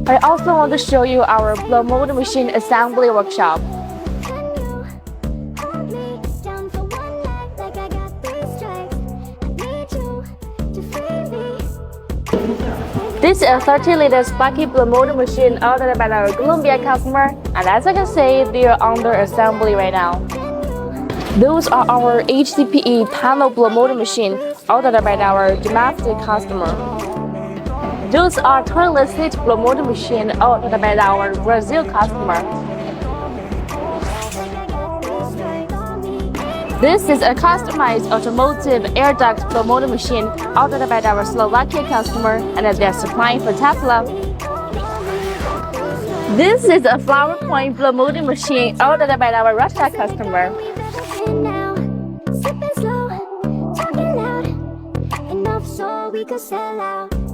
I also want to show you our blow molding machine assembly workshop. This is a 30-liter sparky blow molding machine ordered by our Colombia customer, and as you can see, they are under assembly right now. Those are our HDPE panel blow molding machine ordered by our domestic customer. Those are toilet seat blow molding machine ordered by our Brazil customer. This is a customized automotive air duct blow molding machine ordered by our Slovakia customer, and they are supplying for Tesla. This is a flower point blow molding machine ordered by our Russia customer. We could sell out.